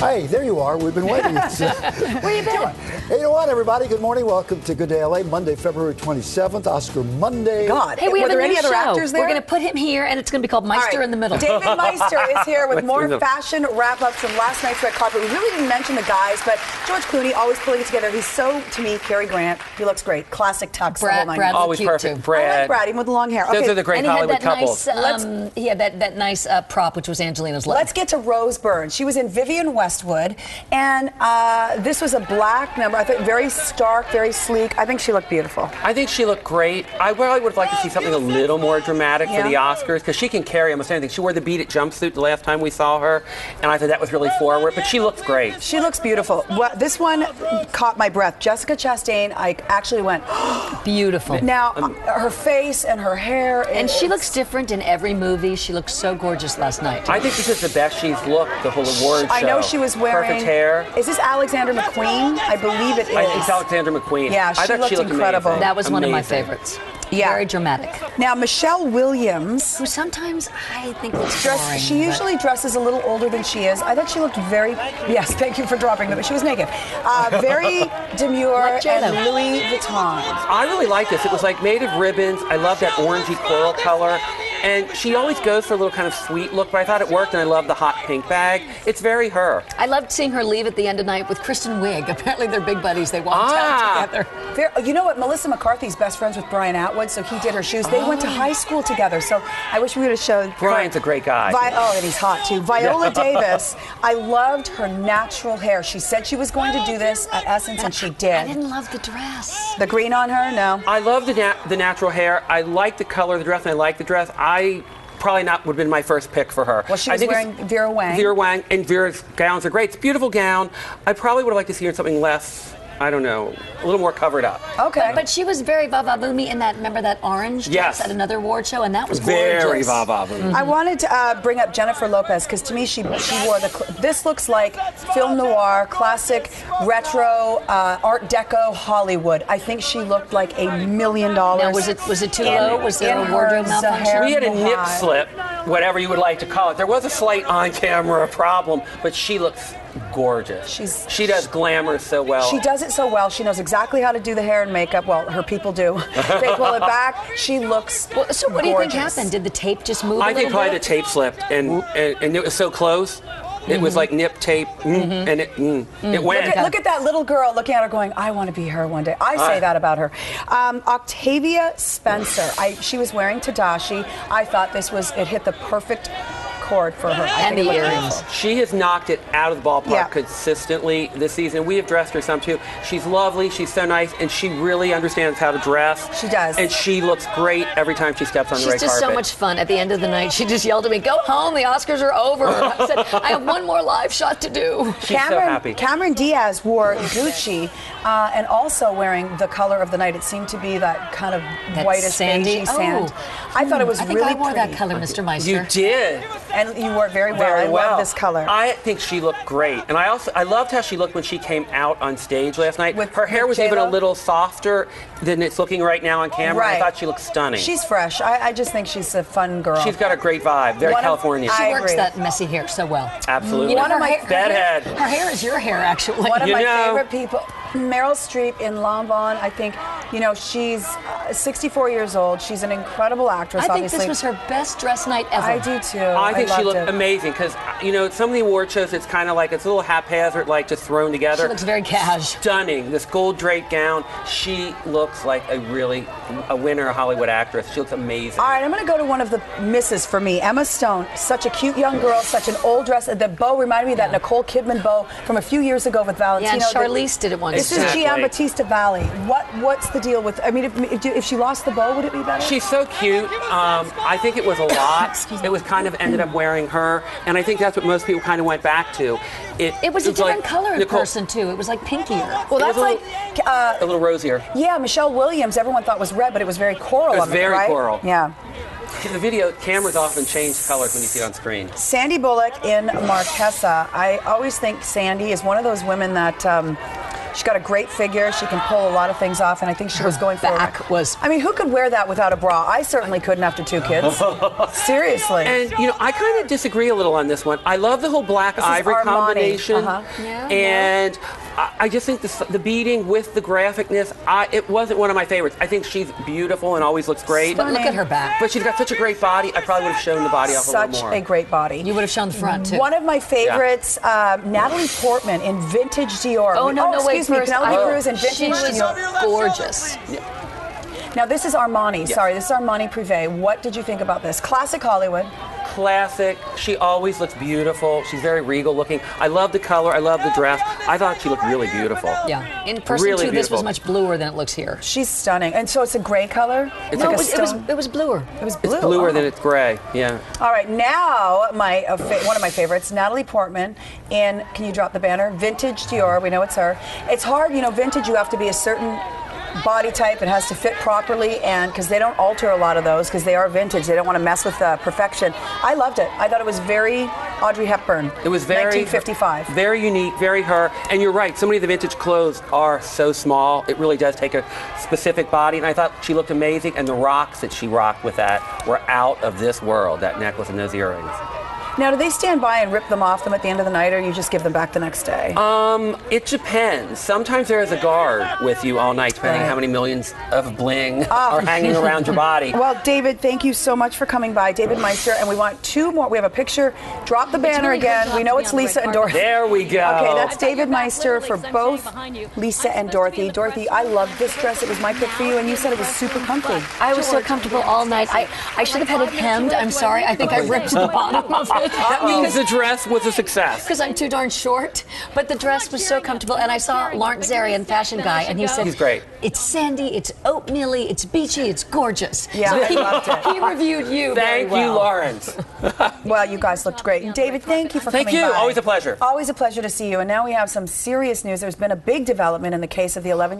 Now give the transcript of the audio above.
Hey, there you are. We've been waiting. Where you been? Hey, you know what, everybody? Good morning. Welcome to Good Day LA, Monday, February 27th, Oscar Monday. God. Hey, we Were have there a new any other show. actors there? We're going to put him here, and it's going to be called Meister All right. in the Middle. David Meister is here with more fashion wrap-ups from last night's red carpet. We really didn't mention the guys, but George Clooney always pulling it together. He's so, to me, Cary Grant. He looks great. Classic tux. Brad Always cute perfect. too. Brad. I like Brad, even with the long hair. Those are the great And he had Hollywood that couples. nice, he had that nice prop, which was Angelina's leg. Let's get to Rose Byrne. She was in Vivian Westwood, and this was a black number. I think very stark, very sleek. I think she looked beautiful. I think she looked great. I really would have liked to see something a little more dramatic for the Oscars, because she can carry almost anything. She wore the beaded jumpsuit the last time we saw her, and I thought that was really forward, but she looks great. She looks beautiful. Well, this one caught my breath. Jessica Chastain, I actually went, beautiful. now, her face and her hair. And she looks different in every movie. She looked so gorgeous last night. I think this is the best she's looked the whole award show. I know she was wearing perfect hair. Is this Alexander McQueen? I believe it is. I think it's Alexander McQueen. Yeah, I she thought looked incredible. amazing. That was one of my Amazing. favorites. Yeah. Very dramatic. Now, Michelle Williams. Who sometimes I think looks boring. She usually dresses a little older than she is. I thought she looked very, yes, thank you for dropping that, but she was naked. Very demure Like J-Lo. and Louis Vuitton. I really like this. It was like made of ribbons. I love that orangey coral color. And she always goes for a little kind of sweet look, but I thought it worked, and I love the hot pink bag. It's very her. I loved seeing her leave at the end of the night with Kristen Wiig. Apparently they're big buddies. They walked out together. You know what? Melissa McCarthy's best friends with Brian Atwood, so he did her shoes. They went to high school together, so I wish we would have showed. Brian's a great guy. And he's hot too. Viola Davis, I loved her natural hair. She said she was going to do this at Essence, and she did. I didn't love the dress. The green on her? No. I love the natural hair. I like the color of the dress, and I like the dress. I probably not would have been my first pick for her. Well, she was wearing Vera Wang. Vera Wang, and Vera's gowns are great. It's a beautiful gown. I probably would have liked to see her in something less, I don't know, a little more covered up. Okay. But she was very va-va-voom-y in that, remember that orange dress Yes. at another award show? And that was gorgeous. Very va-va-voom. I wanted to bring up Jennifer Lopez, because to me she wore this looks like film noir, classic, retro, Art Deco Hollywood. I think she looked like $1 million. Now, was it too low? Was there a wardrobe malfunction? We had a nip slip, whatever you would like to call it. There was a slight on-camera problem, but she looks gorgeous. She does glamour so well. She does it so well. She knows exactly how to do the hair and makeup. Well, her people do. They pull it back. She looks So what do you think gorgeous. happened? Did the tape just move I a little think probably bit? the tape slipped, and it was so close. It was like nip tape, and it went. Look at that little girl looking at her going, I want to be her one day. I say that about her. Octavia Spencer. She was wearing Tadashi. I thought it hit the perfect chord for her. And the earrings. She has knocked it out of the ballpark consistently this season. We have dressed her some too. She's lovely. She's so nice, and she really understands how to dress. She does. And she looks great every time she steps on the red She's just carpet. so much fun. At the end of the night, she just yelled at me, "Go home! The Oscars are over." I said, "I have one more live shot to do." She's so happy. Cameron Diaz wore Gucci, and also wearing the color of the night. It seemed to be that kind of whitish beigey sand. I thought it was really I wore that pretty. color, Mr. Meister. You did. And you wore it very well. I love this color. I think she looked great, and I loved how she looked when she came out on stage last night. Her hair was even a little softer than it's looking right now on camera. Right. I thought she looked stunning. She's fresh. I just think she's a fun girl. She's got a great vibe. Very California. She I works agree. that messy hair so well. Absolutely. You know, bedhead. Her hair is your hair, actually. One of You my know. favorite people, Meryl Streep in Lanvin. I think, she's 64 years old. She's an incredible actress, I think obviously. this was her best dress night ever. I do too. I think she loved looked it. amazing because, some of the award shows, it's kind of like it's a little haphazard, like just thrown together. She looks very cash. Stunning. This gold draped gown. She looks like a winner, a Hollywood actress. She looks amazing. All right, I'm going to go to one of the misses for me. Emma Stone, such a cute young girl, such an old dress. The bow reminded me of that Nicole Kidman bow from a few years ago with Valentino. Yeah, and Charlize did it once. This is Giambattista Valli. What's the deal with? I mean, if she lost the bow, would it be better? She's so cute. I think it was a lot. It was kind of ended up wearing her, and I think that's what most people kind of went back to. It was a different like color in Nicole, person too. It was like pinkier. Well, that's a little rosier. Yeah, Michelle Williams. Everyone thought was red, but it was very coral. It was very right? coral. Yeah. The video cameras often change colors when you see it on screen. Sandy Bullock in Marquesa. I always think Sandy is one of those women that She's got a great figure. She can pull a lot of things off, and I think she was going for back was. I mean, who could wear that without a bra? I certainly couldn't after 2 kids. Seriously. And I kind of disagree a little on this one. I love the whole black ivory Armani. combination, Yeah, and I just think the beading with the graphicness, it wasn't one of my favorites. I think she's beautiful and always looks great. But look at her back. But she's got such a great body. I probably would have shown the body off a little more. Such a great body. You would have shown the front too. One of my favorites, Natalie Portman in Vintage Dior. Oh no, no, wait, excuse me, first. Penelope Cruz in Vintage She was Dior. gorgeous. Now this is Armani. Yes. Sorry, this is Armani Privé. What did you think about this? Classic Hollywood. Classic. She always looks beautiful. She's very regal looking. I love the color. I love the dress. I thought she looked really beautiful. Yeah, in person Really too, this was beautiful. much bluer than it looks here. She's stunning. And so it's a gray color? It's No, like it was bluer. It was blue. It's bluer Oh. than it's gray. Yeah. All right, now one of my favorites, Natalie Portman in, can you drop the banner? Vintage Dior, we know it's her. It's hard, vintage, you have to be a certain body type. It has to fit properly, and because they don't alter a lot of those because they are vintage. They don't want to mess with perfection. I loved it. I thought it was very Audrey Hepburn. It was very 1955. Very unique, very her. And you're right, so many of the vintage clothes are so small. It really does take a specific body. And I thought she looked amazing. And the rocks that she rocked with that were out of this world, that necklace and those earrings. Now, do they stand by and rip them off them at the end of the night, or you just give them back the next day? It depends. Sometimes there is a guard with you all night, depending on how many millions of bling are hanging around your body. Well, David, thank you so much for coming by. David Meister, and we want 2 more. We have a picture. Drop the banner really again. good We know to it's be on the Lisa red and carpet. Dorothy. There we go. Okay, that's I've got David your back, Meister literally, for 'cause I'm both staying behind you. Lisa and Nice to Dorothy. meet you. Dorothy, I loved this dress. It was my pick for you, and you said it was super comfy. I was so comfortable all night. I should have had it hemmed. I'm sorry. I think I ripped the bottom of it. That means the dress was a success. Because I'm too darn short, but the dress was so comfortable. And I saw Lawrence Zarian, fashion guy, and he said, He's great. It's sandy, it's oatmeal-y, it's beachy, it's gorgeous. Yeah, so I loved it. He reviewed you very Thank you, well. Lawrence. Well, you guys looked great. And David, thank you for Thank coming you. by. Always a pleasure. Always a pleasure to see you. And now we have some serious news. There's been a big development in the case of the 11-year-old